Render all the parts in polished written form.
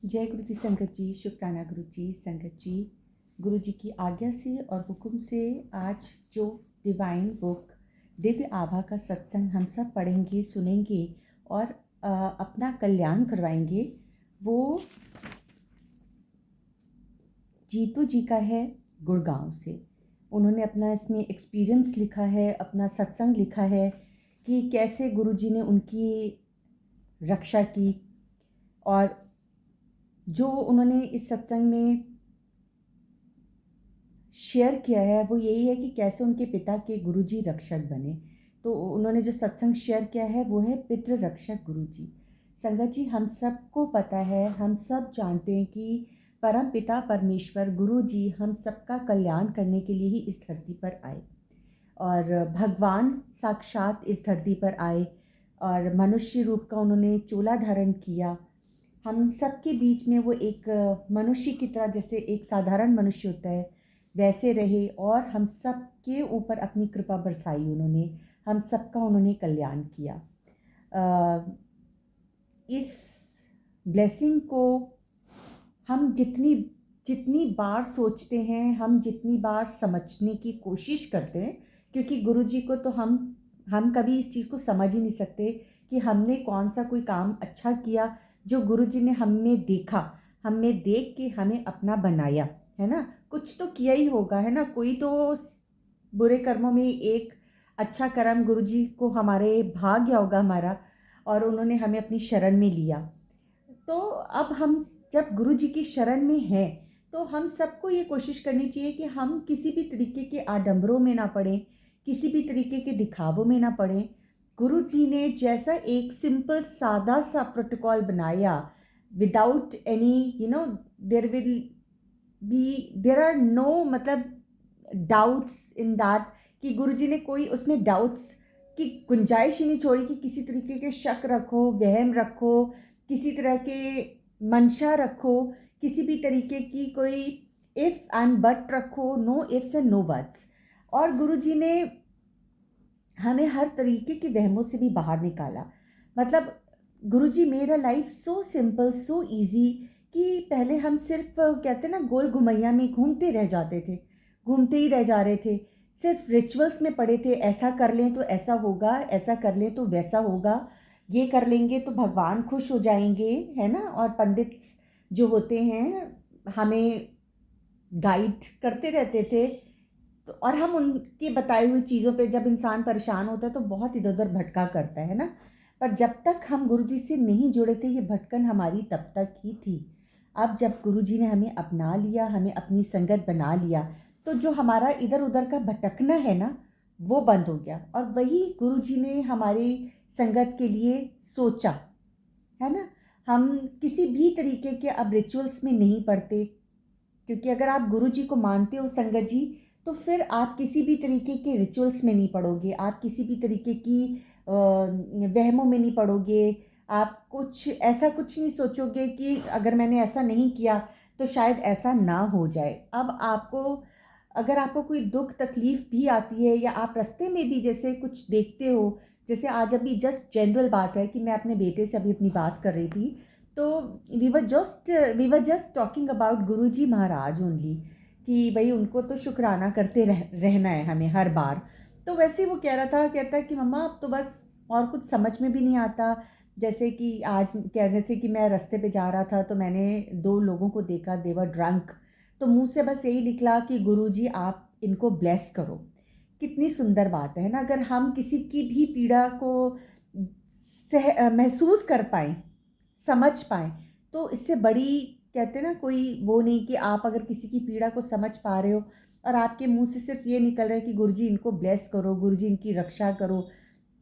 जय गुरु जी संगत जी, शुक्राना गुरु जी संगत जी। गुरु जी की आज्ञा से और हुक्म से आज जो डिवाइन बुक दिव्य आभा का सत्संग हम सब पढ़ेंगे, सुनेंगे और अपना कल्याण करवाएंगे, वो जीतू जी का है गुड़गांव से। उन्होंने अपना इसमें एक्सपीरियंस लिखा है, अपना सत्संग लिखा है कि कैसे गुरु जी ने उनकी रक्षा की। और जो उन्होंने इस सत्संग में शेयर किया है वो यही है कि कैसे उनके पिता के गुरुजी रक्षक बने। तो उन्होंने जो सत्संग शेयर किया है वो है पितृ रक्षक गुरुजी। संगत जी, हम सबको पता है, हम सब जानते हैं कि परम पिता परमेश्वर गुरु जी हम सबका कल्याण करने के लिए ही इस धरती पर आए और भगवान साक्षात इस धरती पर आए और मनुष्य रूप का उन्होंने चोला धारण किया। हम सबके बीच में वो एक मनुष्य की तरह, जैसे एक साधारण मनुष्य होता है वैसे रहे और हम सब के ऊपर अपनी कृपा बरसाई उन्होंने, हम सबका उन्होंने कल्याण किया। इस ब्लेसिंग को हम जितनी जितनी बार सोचते हैं, हम जितनी बार समझने की कोशिश करते हैं, क्योंकि गुरु जी को तो हम कभी इस चीज़ को समझ ही नहीं सकते कि हमने कौन सा कोई काम अच्छा किया जो गुरु जी ने हमें देखा, हमने देख के हमें अपना बनाया, है ना। कुछ तो किया ही होगा, है ना। कोई तो बुरे कर्मों में एक अच्छा कर्म गुरु जी को हमारे भाग गया होगा हमारा, और उन्होंने हमें अपनी शरण में लिया। तो अब हम जब गुरु जी की शरण में हैं तो हम सबको ये कोशिश करनी चाहिए कि हम किसी भी तरीके के आडंबरों में ना पड़ें, किसी भी तरीके के दिखावों में ना पड़ें। गुरु जी ने जैसा एक सिंपल सादा सा प्रोटोकॉल बनाया, without any there will there are no मतलब डाउट्स इन दैट, कि गुरु जी ने कोई उसमें डाउट्स की गुंजाइश ही नहीं छोड़ी कि किसी तरीके के शक रखो, वहम रखो, किसी तरह के मंशा रखो, किसी भी तरीके की कोई इफ़ एंड बट रखो, no ifs and no buts. और गुरु जी ने हमें हर तरीके के वहमों से भी बाहर निकाला। मतलब Guruji made a life so simple, so easy, कि पहले हम सिर्फ कहते ना गोल घुमैया में घूमते रह जाते थे, घूमते ही रह जा रहे थे, सिर्फ रिचुअल्स में पड़े थे। ऐसा कर लें तो ऐसा होगा, ऐसा कर लें तो वैसा होगा, ये कर लेंगे तो भगवान खुश हो जाएंगे, है ना। और पंडित जो होते हैं हमें गाइड करते रहते थे। तो और हम उनकी बताई हुई चीज़ों पे जब इंसान परेशान होता है तो बहुत इधर उधर भटका करता है ना। पर जब तक हम गुरुजी से नहीं जुड़े थे ये भटकन हमारी तब तक ही थी। अब जब गुरुजी ने हमें अपना लिया, हमें अपनी संगत बना लिया, तो जो हमारा इधर उधर का भटकना है ना वो बंद हो गया। और वही गुरुजी ने हमारी संगत के लिए सोचा, है ना। हम किसी भी तरीके के अब रिचुअल्स में नहीं पढ़ते, क्योंकि अगर आप गुरु जी को मानते हो संगत जी, तो फिर आप किसी भी तरीके के रिचुअल्स में नहीं पढ़ोगे, आप किसी भी तरीके की वहमों में नहीं पढ़ोगे। आप कुछ नहीं सोचोगे कि अगर मैंने ऐसा नहीं किया तो शायद ऐसा ना हो जाए। अब आपको अगर आपको कोई दुख तकलीफ भी आती है, या आप रास्ते में भी जैसे कुछ देखते हो, जैसे आज अभी जस्ट जनरल बात है कि मैं अपने बेटे से अभी अपनी बात कर रही थी, तो we were just talking about Guruji Maharaj only, कि भाई उनको तो शुक्राना करते रहना है हमें हर बार। तो वैसे वो कह रहा था, कहता है कि मम्मा अब तो बस और कुछ समझ में भी नहीं आता। जैसे कि आज कह रहे थे कि मैं रास्ते पे जा रहा था तो मैंने दो लोगों को देखा, देवर ड्रंक, तो मुंह से बस यही निकला कि गुरुजी आप इनको ब्लेस करो। कितनी सुंदर बात है ना। अगर हम किसी की भी पीड़ा को महसूस कर पाएँ, समझ पाएँ, तो इससे बड़ी कहते हैं ना कोई वो नहीं, कि आप अगर किसी की पीड़ा को समझ पा रहे हो और आपके मुंह से सिर्फ ये निकल रहा है कि गुरुजी इनको ब्लेस करो, गुरुजी इनकी रक्षा करो।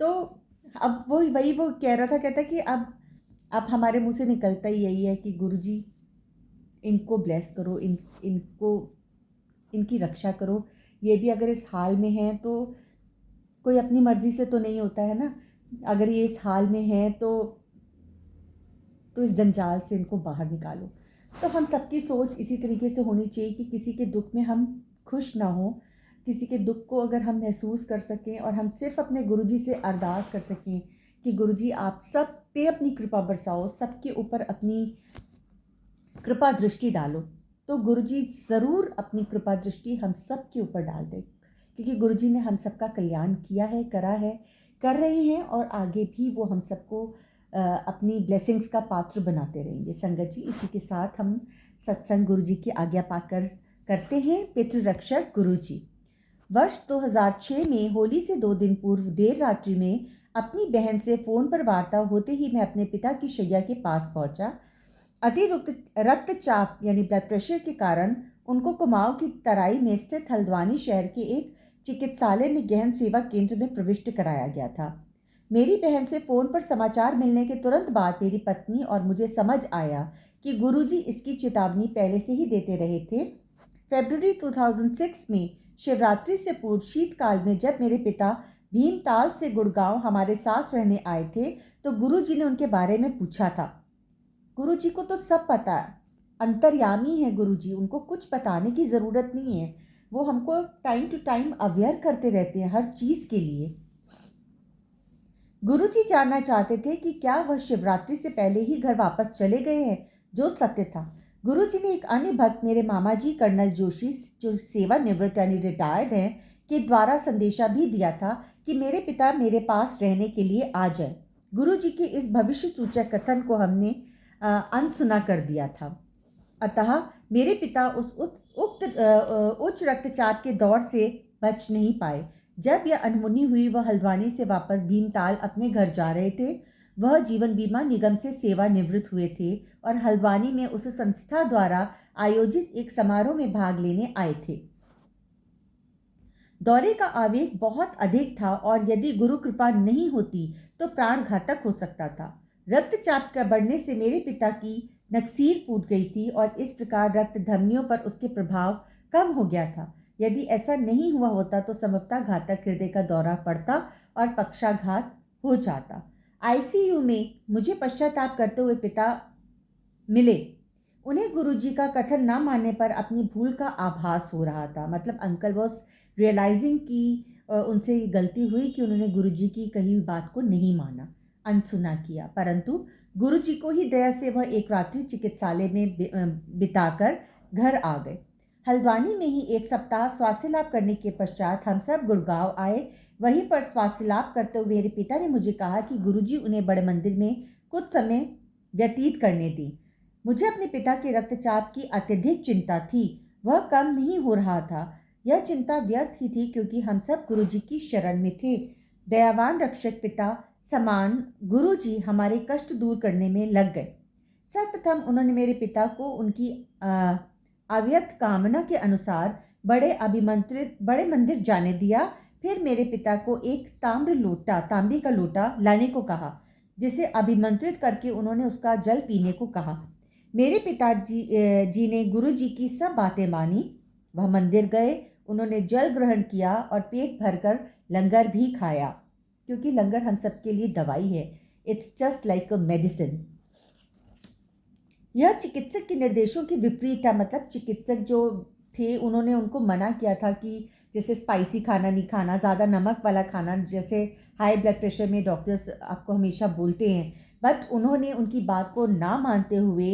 तो अब वही वो कह रहा था, कहता कि अब हमारे मुंह से निकलता ही यही है कि गुरुजी इनको ब्लेस करो, इनको इनकी रक्षा करो। ये भी अगर इस हाल में हैं तो कोई अपनी मर्जी से तो नहीं होता है ना। अगर ये इस हाल में हैं तो इस जंजाल से इनको बाहर निकालो। तो हम सबकी सोच इसी तरीके से होनी चाहिए कि किसी के दुख में हम खुश ना हो, किसी के दुख को अगर हम महसूस कर सकें और हम सिर्फ अपने गुरुजी से अरदास कर सकें कि गुरुजी आप सब पे अपनी कृपा बरसाओ, सबके ऊपर अपनी कृपा दृष्टि डालो। तो गुरुजी ज़रूर अपनी कृपा दृष्टि हम सब के ऊपर डाल दें, क्योंकि गुरुजी ने हम सबका कल्याण किया है, करा है, कर रहे हैं और आगे भी वो हम सबको अपनी ब्लेसिंग्स का पात्र बनाते रहेंगे। संगत जी, इसी के साथ हम सत्संग गुरुजी की आज्ञा पाकर करते हैं। पितृ रक्षक गुरुजी। वर्ष 2006 में होली से 2 दिन पूर्व देर रात्रि में अपनी बहन से फ़ोन पर वार्ता होते ही मैं अपने पिता की शैया के पास पहुंचा। रक्तचाप यानी ब्लड प्रेशर के कारण उनको कुमाऊं की तराई में स्थित हल्द्वानी शहर के एक चिकित्सालय में गहन सेवा केंद्र में प्रविष्ट कराया गया था। मेरी बहन से फ़ोन पर समाचार मिलने के तुरंत बाद मेरी पत्नी और मुझे समझ आया कि गुरुजी इसकी चेतावनी पहले से ही देते रहे थे। फरवरी 2006 में शिवरात्रि से पूर्व शीतकाल में जब मेरे पिता भीमताल से गुड़गांव हमारे साथ रहने आए थे तो गुरुजी ने उनके बारे में पूछा था। गुरुजी को तो सब पता है, अंतर्यामी है गुरुजी, उनको कुछ बताने की ज़रूरत नहीं है। वो हमको टाइम टू टाइम अवेयर करते रहते हैं हर चीज़ के लिए। गुरुजी जानना चाहते थे कि क्या वह शिवरात्रि से पहले ही घर वापस चले गए हैं, जो सत्य था। गुरुजी ने एक अन्य भक्त मेरे मामा जी कर्नल जोशी, जो सेवानिवृत्त यानी रिटायर्ड हैं, के द्वारा संदेशा भी दिया था कि मेरे पिता मेरे पास रहने के लिए आ जाए। गुरुजी के इस भविष्य सूचक कथन को हमने अनसुना कर दिया था। अतः मेरे पिता उस उच्च रक्तचाप के दौर से बच नहीं पाए। जब यह अनहोनी हुई, वह हल्द्वानी से वापस भीमताल अपने घर जा रहे थे। वह जीवन बीमा निगम से सेवानिवृत्त हुए थे और हल्द्वानी में उस संस्था द्वारा आयोजित एक समारोह में भाग लेने आए थे। दौरे का आवेग बहुत अधिक था और यदि गुरु कृपा नहीं होती तो प्राण घातक हो सकता था। रक्तचाप का बढ़ने से मेरे पिता की नकसीर फूट गई थी और इस प्रकार रक्त धमनियों पर उसके प्रभाव कम हो गया था। यदि ऐसा नहीं हुआ होता तो संभवतः घातक हृदय का दौरा पड़ता और पक्षाघात हो जाता। आईसीयू में मुझे पश्चाताप करते हुए पिता मिले। उन्हें गुरुजी का कथन न मानने पर अपनी भूल का आभास हो रहा था। मतलब अंकल वॉज रियलाइजिंग कि उनसे गलती हुई कि उन्होंने गुरुजी की कही हुई बात को नहीं माना, अनसुना किया। परंतु गुरुजी को ही दया से वह एक रात्रि चिकित्सालय में बिताकर घर आ गए। हल्द्वानी में ही एक सप्ताह स्वास्थ्य लाभ करने के पश्चात हम सब गुड़गांव आए। वहीं पर स्वास्थ्य लाभ करते हुए मेरे पिता ने मुझे कहा कि गुरुजी उन्हें बड़े मंदिर में कुछ समय व्यतीत करने दी। मुझे अपने पिता के रक्तचाप की अत्यधिक चिंता थी। वह कम नहीं हो रहा था। यह चिंता व्यर्थ ही थी क्योंकि हम सब गुरुजी की शरण में थे। दयावान रक्षक पिता समान गुरुजी हमारे कष्ट दूर करने में लग गए। सर्वप्रथम उन्होंने मेरे पिता को उनकी अव्यक्त कामना के अनुसार बड़े मंदिर जाने दिया। फिर मेरे पिता को एक तांबे का लोटा लाने को कहा, जिसे अभिमंत्रित करके उन्होंने उसका जल पीने को कहा। मेरे पिताजी ने गुरुजी की सब बातें मानी। वह मंदिर गए, उन्होंने जल ग्रहण किया और पेट भरकर लंगर भी खाया, क्योंकि लंगर हम सबके लिए दवाई है। It's just like a medicine. यह चिकित्सक के निर्देशों के विपरीत था। मतलब चिकित्सक जो थे उन्होंने उनको मना किया था कि जैसे स्पाइसी खाना नहीं खाना, ज़्यादा नमक वाला खाना, जैसे हाई ब्लड प्रेशर में डॉक्टर्स आपको हमेशा बोलते हैं। बट उन्होंने उनकी बात को ना मानते हुए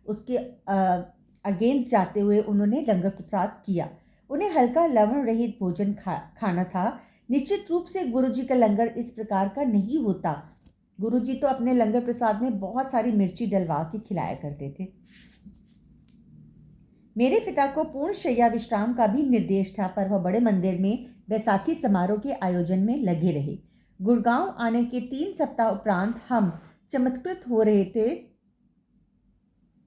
उसके अगेंस्ट जाते हुए उन्होंने लंगर प्रसाद किया। उन्हें हल्का लवण रहित भोजन खाना था। निश्चित रूप से गुरुजी का लंगर इस प्रकार का नहीं होता। गुरुजी तो अपने लंगर प्रसाद में बहुत सारी मिर्ची डलवा के खिलाया करते थे। मेरे पिता को पूर्ण शैया विश्राम का भी निर्देश था, पर वह बड़े मंदिर में बैसाखी समारोह के आयोजन में लगे रहे। गुड़गांव आने के 3 सप्ताह उपरांत हम चमत्कृत हो रहे थे।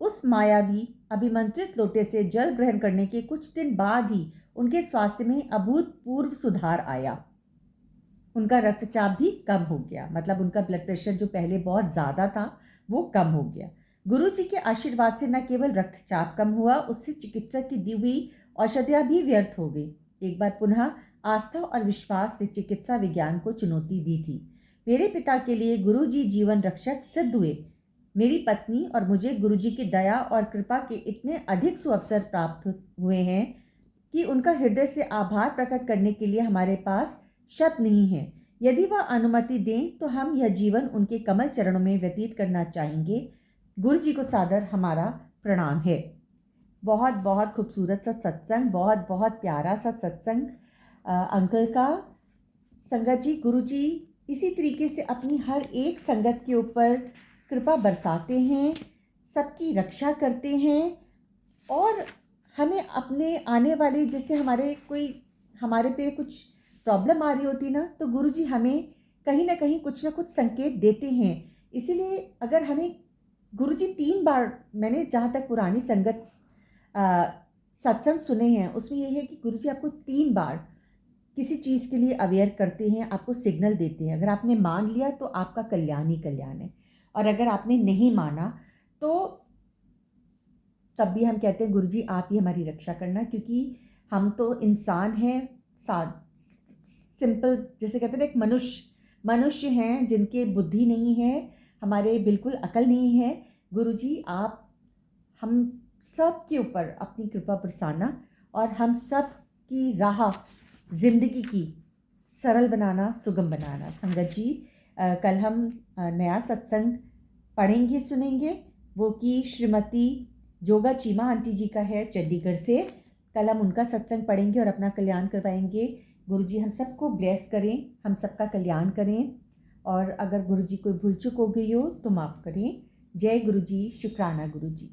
उस मायावी अभिमंत्रित लोटे से जल ग्रहण करने के कुछ दिन बाद ही उनके स्वास्थ्य में अभूतपूर्व सुधार आया। उनका रक्तचाप भी कम हो गया। मतलब उनका ब्लड प्रेशर जो पहले बहुत ज़्यादा था वो कम हो गया। गुरुजी के आशीर्वाद से न केवल रक्तचाप कम हुआ, उससे चिकित्सक की दी हुई औषधियाँ भी व्यर्थ हो गई। एक बार पुनः आस्था और विश्वास से चिकित्सा विज्ञान को चुनौती दी थी। मेरे पिता के लिए गुरुजी जीवन रक्षक सिद्ध हुए। मेरी पत्नी और मुझे गुरुजी की दया और कृपा के इतने अधिक सुअवसर प्राप्त हुए हैं कि उनका हृदय से आभार प्रकट करने के लिए हमारे पास शब्द नहीं है। यदि वह अनुमति दें तो हम यह जीवन उनके कमल चरणों में व्यतीत करना चाहेंगे। गुरुजी को सादर हमारा प्रणाम है। बहुत बहुत खूबसूरत सा सत्संग, बहुत बहुत प्यारा सा सत्संग अंकल का। संगत जी, गुरु जी इसी तरीके से अपनी हर एक संगत के ऊपर कृपा बरसाते हैं, सबकी रक्षा करते हैं और हमें अपने आने वाले, जैसे हमारे पे कुछ प्रॉब्लम आ रही होती ना, तो गुरु जी हमें कहीं ना कहीं कुछ ना कुछ संकेत देते हैं। इसीलिए अगर हमें गुरु जी 3 बार, मैंने जहाँ तक पुरानी संगत सत्संग सुने हैं उसमें यही है कि गुरु जी आपको 3 बार किसी चीज़ के लिए अवेयर करते हैं, आपको सिग्नल देते हैं। अगर आपने मान लिया तो आपका कल्याण ही कल्याण है, और अगर आपने नहीं माना तो तब भी हम कहते हैं गुरु जी आप ही हमारी रक्षा करना, क्योंकि हम तो इंसान हैं, सिंपल, जैसे कहते हैं ना, एक मनुष्य हैं जिनके बुद्धि नहीं है, हमारे बिल्कुल अकल नहीं है। गुरु जी आप हम सब के ऊपर अपनी कृपा बरसाना और हम सब की राह जिंदगी की सरल बनाना, सुगम बनाना। संगत जी कल हम नया सत्संग पढ़ेंगे, सुनेंगे, वो कि श्रीमती जोगा चीमा आंटी जी का है चंडीगढ़ से। कल हम उनका सत्संग पढ़ेंगे और अपना कल्याण करवाएंगे। गुरु जी हम सबको ब्लेस करें, हम सबका कल्याण करें, और अगर गुरु जी कोई भूल चूक हो गई हो तो माफ़ करें। जय गुरु जी, शुक्राना गुरु जी।